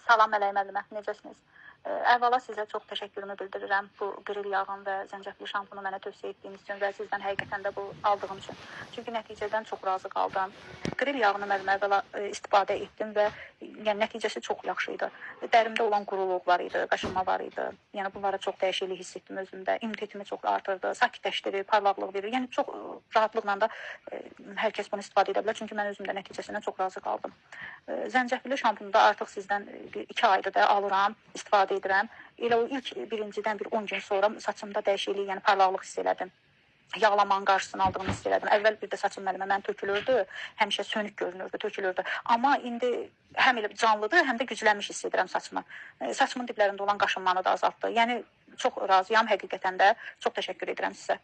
Salam Mələk müəllimə, necəsiniz? Əvvəla sizə çox təşəkkürümü bildirirəm bu qril yağın və zəncəfili şampunu mənə tövsiyə etdiyiniz üçün və sizdən həqiqətən də bu aldığım üçün. Çünki nəticədən çox razı qaldım. Qril yağını müəllimə əvvəla istifadə etdim və yəni nəticəsi çox yaxşı idi. Dərimdə olan quruluq var idi, qaşınma var idi. Yəni bunlara çox dəyişiklik hiss etdim özümdə. İmmunitetimi çox artırdı, sakitləşdirir, parlaqlıq verir. Yəni çox rahatlıqla da hər kəs bunu istifadə edə bilər. Çünki mən özümdə nəticəsindən çox razı qaldım. Zəncəfili şampunu da artıq sizdən 2 aydır da alıram, istifadə edirəm. Elə o ilk birincidən bir 10 gün sonra saçımda dəyişiklik, yəni parlaqlıq hiss elədim. Yağlamanın qarşısını aldığını hiss elədim. Əvvəl bir də saçım müəllimə mən tökülürdü, həmişə sönük görünürdü, tökülürdü. Amma indi həm elə canlıdır, həm də güclənmiş hiss edirəm saçımı. Saçımın diblərində olan qaşınmanı da azaltdı. Yəni çox razıyam həqiqətən də. Çox təşəkkür edirəm sizə.